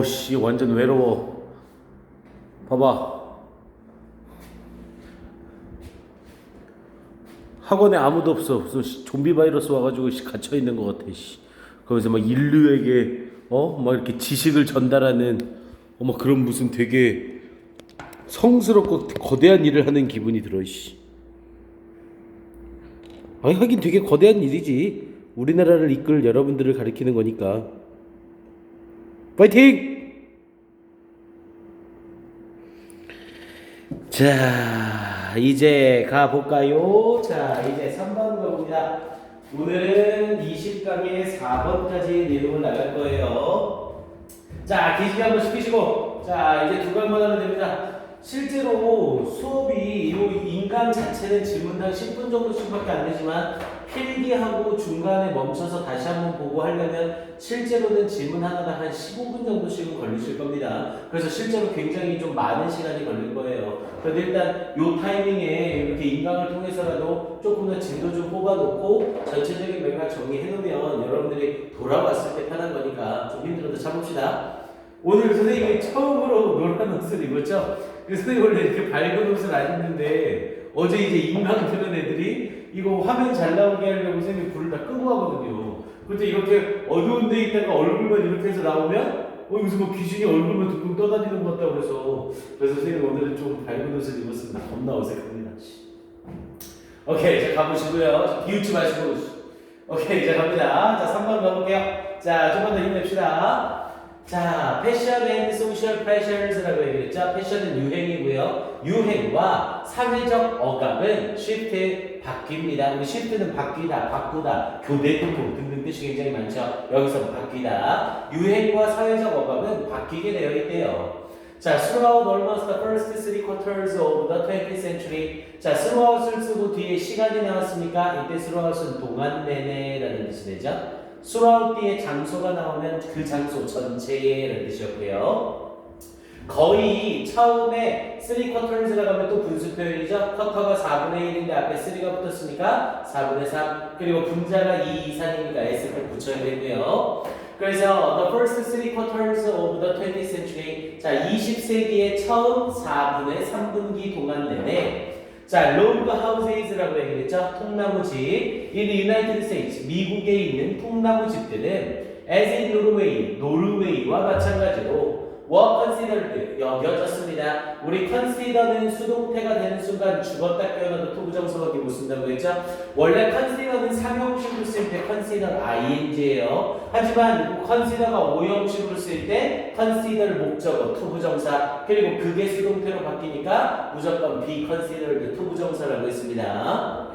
씨, 완전 외로워. 봐봐. 학원에 아무도 없어. 무슨 좀비 바이러스 와가지고 갇혀 있는 것 같아. 거기서 막 인류에게 막 이렇게 지식을 전달하는 막 그런 무슨 되게 성스럽고 거대한 일을 하는 기분이 들어. 아니 하긴 되게 거대한 일이지. 우리나라를 이끌 여러분들을 가리키는 거니까. 파이팅! 자, 이제 가볼까요? 자, 이제 3번 가봅니다. 오늘은 20강의 4번까지 내용을 나갈 거예요. 자, 기시기 한번 시키시고, 자, 이제 두 강만 하면 됩니다. 실제로 수업이 이 인강 자체는 질문당 10분 정도씩밖에 안 되지만 필기하고 중간에 멈춰서 다시 한번 보고 하려면 실제로는 질문 하나당 한 15분 정도씩은 걸리실 겁니다. 그래서 실제로 굉장히 좀 많은 시간이 걸릴 거예요. 그런데 일단 요 타이밍에 이렇게 인강을 통해서라도 조금 더 진도 좀 뽑아놓고 전체적인 맥락 정리해놓으면 여러분들이 돌아왔을 때 편한 거니까 좀 힘들어도 참읍시다. 오늘 선생님이 처음으로 노란 옷을 입었죠? 그 선생님 원래 이렇게 밝은 옷을 안 입는데 어제 이제 인강 들은 애들이 이거 화면 잘 나오게 하려고 선생님이 불을 다 끄고 하거든요. 그때 이렇게 어두운 데 있다가 얼굴만 이렇게 해서 나오면 무슨 뭐 귀신이 얼굴만 둥둥 떠다니는 것 같다고 그래서 선생님 오늘은 좀 밝은 옷을 입었습니다. 겁나 어색합니다. 오케이, 자 가보시고요. 비웃지 마시고. 오케이, 자 갑니다. 자 3번 가볼게요. 자 좀 더 힘냅시다. 자, 패션 앤 소셜 프레셔스라고 얘기했죠. 패션은 유행이고요. 유행과 사회적 억압은 shift 바뀝니다. 우리 shift는 바뀌다, 바꾸다, 교대통통 등등 뜻이 굉장히 많죠. 여기서 바뀌다. 유행과 사회적 억압은 바뀌게 되어 있대요. 자, throughout almost the first three quarters of the 20th century. 자, throughout을 쓰고 뒤에 시간이 나왔으니까 이때 throughout은 동안 내내라는 뜻이 되죠. throughout 뒤에 장소가 나오면 그 장소 전체에라는 뜻이었고요. 거의 처음에 3quarters라고 하면 또 분수 표현이죠. 쿼터가 4분의 1인데 앞에 3가 붙었으니까 4분의 3. 그리고 분자가 2 이상이니까 S를 붙여야 되고요. 그래서 the first 3 quarters of the 20th century. 자, 20세기의 처음 4분의 3분기 동안 내내 자, log houses라고 얘기했죠. 통나무집. In the United States, 미국에 있는 통나무집들은 as in Norway, 노르웨이와 마찬가지로 were considered, 여겨졌습니다. 우리 consider는 수동태가 되는 순간 죽었다 깨어나도 투부정사밖에 못 쓴다고 했죠. 원래 consider는 3형식으로 쓸 때 consider ing예요. 하지만 consider가 5형식으로 쓸 때 consider 목적어 투부정사 그리고 그게 수동태로 바뀌니까 무조건 be considered 투부정사라고 했습니다.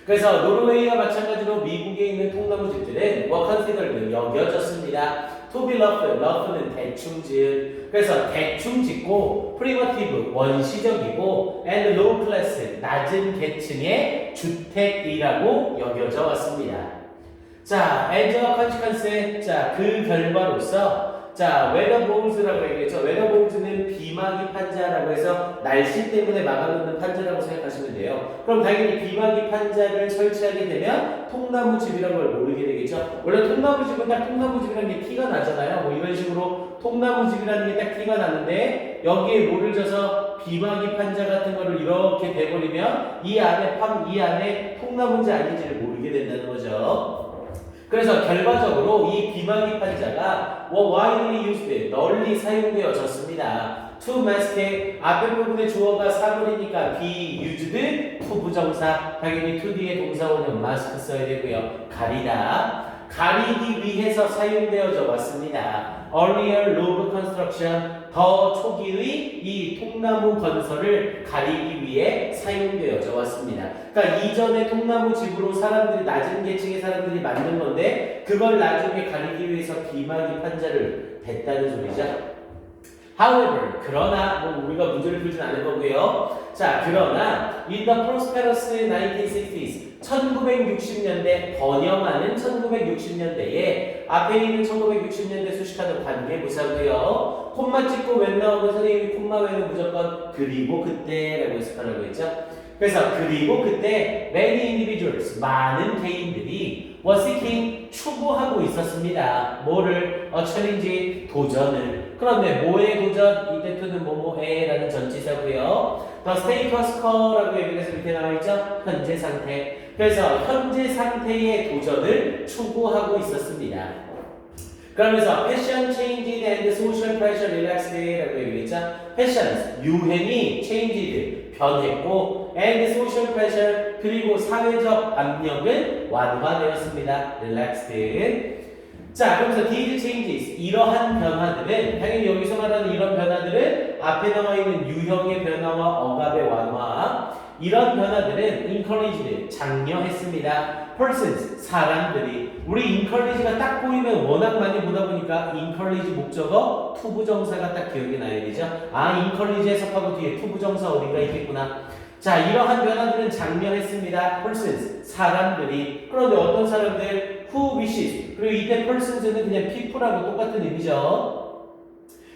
그래서 노르웨이와 마찬가지로 미국에 있는 통나무집들은 were considered 여겨졌습니다. to be loved, love는 대충 지은. 그래서 대충 짓고 primitive 원시적이고 and low class 낮은 계층의 주택이라고 여겨져 왔습니다. 자, as a consequence, 자, 그 결과로서 자, weather bows라고 얘기했죠. weather bows는 비마기 판자라고 해서 날씨 때문에 막아놓는 판자라고 생각하시면 돼요. 그럼 당연히 비마기 판자를 설치하게 되면 통나무집이라는 걸 모르게 되겠죠. 원래 통나무집은 딱 통나무집이라는 게 티가 나잖아요. 뭐 이런 식으로 통나무집이라는 게 딱 티가 나는데 여기에 뭐를 져서 비마기 판자 같은 거를 이렇게 돼버리면 이 안에 통나무인지 아닌지를 모르게 된다는 거죠. 그래서 결과적으로 이 비마기 판자가 widely used, 널리 사용되어졌습니다. to mask, 앞에 부분의 주어가 사물이니까 be used, to 부정사, 당연히 to 뒤에 동사원은 mask 써야 되고요. 가리다, 가리기 위해서 사용되어져 왔습니다. earlier log construction, 더 초기의 이 통나무 건설을 가리기 위해 사용되어져 왔습니다. 그러니까 이전에 통나무 집으로 사람들이 낮은 계층의 사람들이 만든 건데 그걸 나중에 가리기 위해서 비마기 판자를 댔다는 소리죠. However, 그러나 뭐 우리가 문제를 풀진 않을 거고요. 자, 그러나 in the prosperous 1960s, 1960년대 번영하는 1960년대에 앞에 있는 1960년대 수식하는 관계 부사고요. 콤마 찍고 웬 나오면 선생님이 콤마 외에는 무조건 그리고 그때라고 해석하라고 했죠. 그래서 그리고 그때 many individuals, 많은 개인들이 were seeking, 추구하고 있었습니다. 뭐를? 챌린지 도전을. 그런데 뭐의 도전? 이때 to는 뭐뭐에라는 전치사고요. The status quo라고 얘기해서 밑에 나와있죠? 현재 상태. 그래서 현재 상태의 도전을 추구하고 있었습니다. 그러면서 패션 changed and social pressure relaxed라고 얘기했죠. 패션 유행이 changed 변했고 and social pressure 그리고 사회적 압력은 완화되었습니다. relaxed. 자, 그러면서 these changes 이러한 변화들은 당연히 여기서 말하는 이런 변화들은 앞에 나와 있는 유형의 변화와 억압의 완화 이런 변화들은 encouraged 장려했습니다. persons 사람들이 우리 encourage가 딱 보이면 워낙 많이 보다 보니까 encourage 목적어 투부정사가 딱 기억이 나야 되죠. 아 encourage 해석하고 뒤에 투부정사 어딘가 있겠구나. 자 이러한 변화들은 장려했습니다. persons 사람들이. 그런데 어떤 사람들 who wishes 그리고 이때 persons는 그냥 people하고 똑같은 의미죠.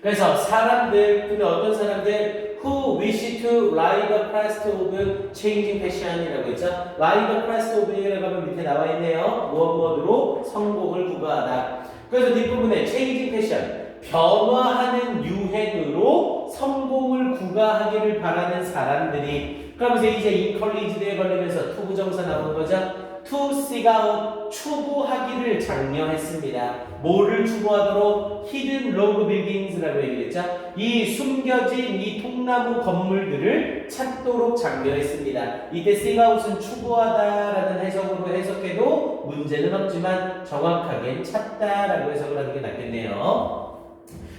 그래서 사람들 근데 어떤 사람들 who wish to ride the crest of changing fashion이라고 했죠. ride the crest of라고 하면 밑에 나와 있네요. 무엇으로 성공을 구가하다. 그래서 뒷부분에 changing fashion 변화하는 유행으로 성공을 구가하기를 바라는 사람들이 그러면서 이제 encourage에 걸리면서 투부정사 나오는 거죠. to seek out 추구하기를 장려했습니다. 뭐를 추구하도록? hidden log buildings라고 얘기했죠. 이 숨겨진 이 통나무 건물들을 찾도록 장려했습니다. 이때 seek out은 추구하다라는 해석으로 해석해도 문제는 없지만 정확하게 찾다라고 해석을 하는 게 낫겠네요.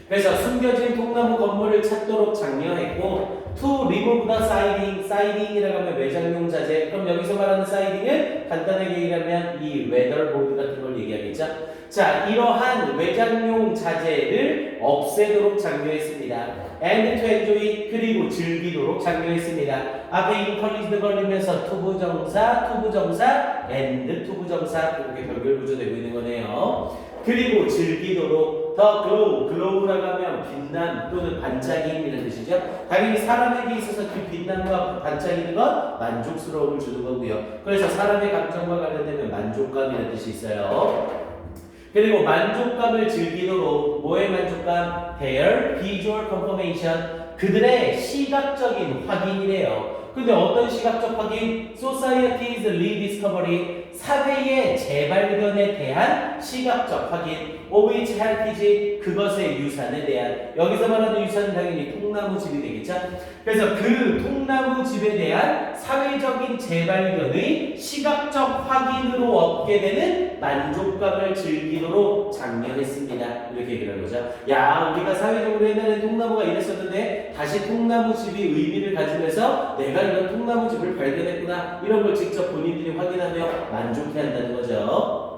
그래서 숨겨진 통나무 건물을 찾도록 장려했고 to remove the siding, siding이라고 하면 외장용 자재. 그럼 여기서 말하는 siding은 간단하게 얘기하면 이 웨더보드 같은 걸 얘기하겠죠. 자, 이러한 외장용 자재를 없애도록 장려했습니다. and to enjoy 그리고 즐기도록 장려했습니다. 앞에 encouraged 걸리면서 투부정사, and 투부정사 이렇게 별별구조되고 있는 거네요. 그리고 즐기도록 더 glow라고 하면 빛남 또는 반짝임이라는 뜻이죠. 당연히 사람에게 있어서 그 빛남과 반짝이는 건 만족스러움을 주는 거고요. 그래서 사람의 감정과 관련되면 만족감이라는 뜻이 있어요. 그리고 만족감을 즐기도록 뭐의 만족감? Their visual confirmation 그들의 시각적인 확인이래요. 근데 어떤 시각적 확인? Society's rediscovery 사회의 재발견에 대한 시각적 확인 of its heritage 그것의 유산에 대한 여기서 말하는 유산은 당연히 통나무집이 되겠죠. 그래서 그 통나무집에 대한 사회적인 재발견의 시각적 확인으로 얻게 되는 만족감을 즐기도록 장려했습니다. 이렇게 얘기를 하는 거죠. 야 우리가 사회적으로 옛날에 통나무가 이랬었는데 다시 통나무집이 의미를 가지면서 내가 이런 통나무집을 발견했구나 이런 걸 직접 본인들이 확인하며 만족해한다는 거죠.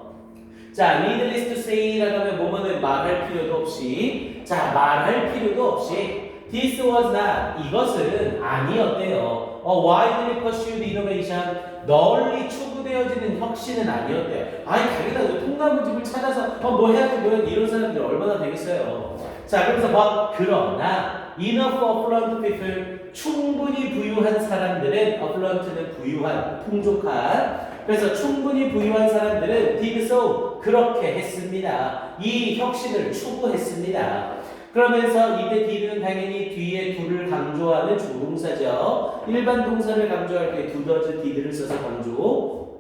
자, needless to say라고 하면 뭐뭐는 말할 필요도 없이 자, 말할 필요도 없이 this was not 이것은 아니었대요. widely pursued innovation 널리 추구되어지는 혁신은 아니었대요. 아니 당연하죠. 통나무집을 찾아서 뭐 해야지 이런 사람들이 얼마나 되겠어요. 자, 그래서 그러나 enough affluent people 충분히 부유한 사람들은 affluent는 부유한, 풍족한 그래서 충분히 부유한 사람들은 did so 그렇게 했습니다. 이 혁신을 추구했습니다. 그러면서 이때 did는 당연히 뒤에 do를 강조하는 조동사죠. 일반 동사를 강조할 때 do, does, did를 써서 강조.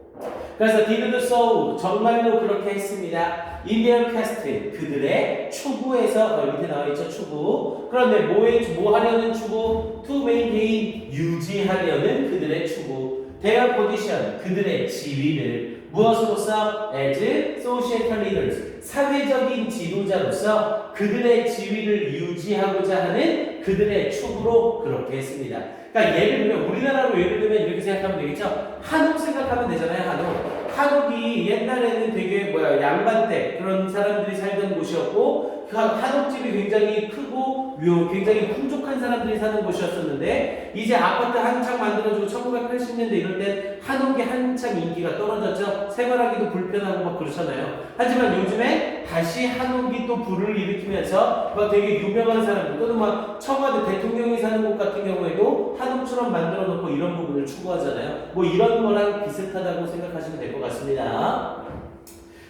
그래서 did so 정말로 그렇게 했습니다. in their quest 그들의 추구에서 밑에 나와있죠 추구. 그런데 뭐 하려는 추구? to maintain 유지하려는 그들의 추구. their position 그들의 지위를 무엇으로서 as societal leaders 사회적인 지도자로서 그들의 지위를 유지하고자 하는 그들의 추구로 그렇게 했습니다. 그러니까 예를 들면 우리나라로 예를 들면 이렇게 생각하면 되겠죠. 한옥 생각하면 되잖아요. 한옥이 옛날에는 되게 양반댁 그런 사람들이 살던 곳이었고 한옥집이 굉장히 크고 굉장히 풍족한 사람들이 사는 곳이었었는데 이제 아파트 한창 만들어주고 1980년대 이럴 때 한옥이 한창 인기가 떨어졌죠. 생활하기도 불편하고 막 그렇잖아요. 하지만 요즘에 다시 한옥이 또 불을 일으키면서 막 되게 유명한 사람들 또는 막 청와대 대통령이 사는 곳 같은 경우에도 한옥처럼 만들어 놓고 이런 부분을 추구하잖아요. 뭐 이런 거랑 비슷하다고 생각하시면 될 것 같습니다.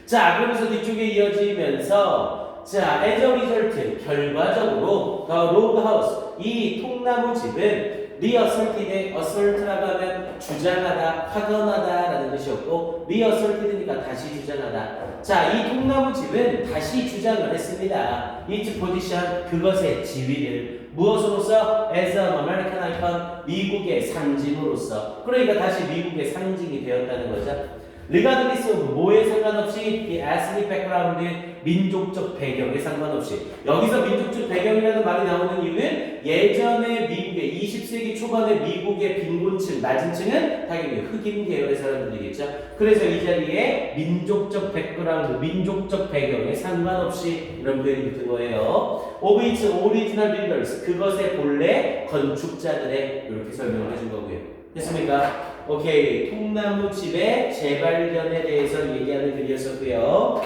자, 그러면서 뒤쪽에 이어지면서 자, as a result, 결과적으로 the road house, 이 통나무 집은 reasserted, assert라고 하면 주장하다, 확언하다라는 뜻이었고 reasserted니까 다시 주장하다. 자, 이 통나무 집은 다시 주장을 했습니다. its position, 그것의 지위를 무엇으로서? as an American icon, 미국의 상징으로서. 그러니까 다시 미국의 상징이 되었다는 거죠. regardless of 뭐에 상관없이 the ethnic background, 민족적 배경에 상관없이. 여기서 민족적 배경이라는 말이 나오는 이유는 예전에 미국의 20세기 초반에 미국의 빈곤층, 낮은 층은 당연히 흑인 계열의 사람들이겠죠. 그래서 이 자리에 민족적 백그라운드, 민족적 배경에 상관없이 이런 표현이 붙은 거예요. of its original builders, 그것의 본래 건축자들의 이렇게 설명을 해준 거고요. 됐습니까? 오케이, 통나무 집의 재발견에 대해서 얘기하는 글이었었고요.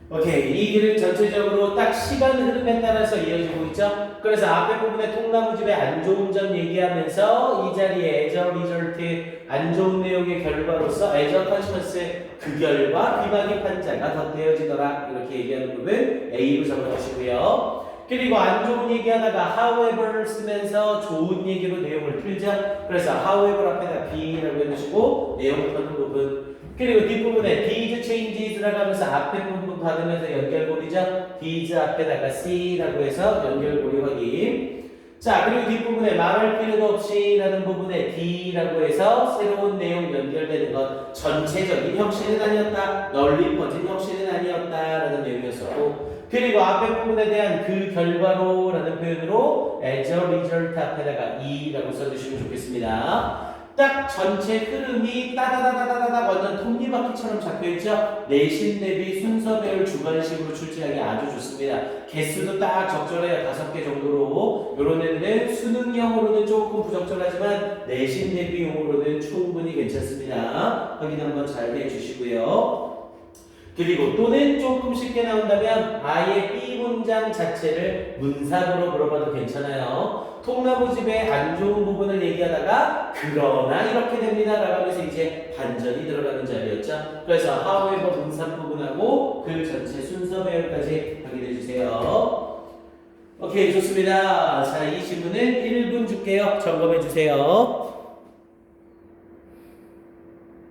오케이, 이 글은 전체적으로 딱 시간 흐름에 따라서 이어지고 있죠. 그래서 앞에 부분에 통나무 집의 안 좋은 점 얘기하면서 이 자리에 as a result, 안 좋은 내용의 결과로서 as a consequence, 그 결과 비방의 판자가 덧대어지더라, 이렇게 얘기하는 부분 A로 적어주시고요. 그리고 안 좋은 얘기하다가 however 쓰면서 좋은 얘기로 내용을 풀죠. 그래서 however 앞에다 B라고 해주시고 내용 푸는 부분. 그리고 뒷부분에 these changes라고 하면서 앞에 부분 받으면서 연결고리죠. these 앞에다가 C라고 해서 연결고리 확인. 자, 그리고 뒷부분에 말할 필요도 없이 라는 부분에 D라고 해서 새로운 내용 연결되는 것, 전체적인 형식은 아니었다, 널리 퍼진 형식은 아니었다 라는 내용이었었고, 그리고 앞에 부분에 대한 그 결과로 라는 표현으로 as a result 앞에다가 E라고 써주시면 좋겠습니다. 딱 전체 흐름이 따다다다다다 완전 톱니바퀴처럼 잡혀있죠. 내신 대비 순서 배열 주관식으로 출제하기 아주 좋습니다. 개수도 딱 적절해요. 5개 정도로. 요런 애들은 수능형으로는 조금 부적절하지만 내신 대비용으로는 충분히 괜찮습니다. 확인 한번 잘 해주시고요. 그리고 또는 조금 쉽게 나온다면 아예 B 문장 자체를 문사로 물어봐도 괜찮아요. 통나무집의 안 좋은 부분을 얘기하다가 그러나 이렇게 됩니다 라고 하면서 이제 반전이 들어가는 자리였죠. 그래서 however 문사 부분하고 그 전체 순서 배열까지 확인해 주세요. 오케이, 좋습니다. 자, 이 질문은 1분 줄게요. 점검해 주세요.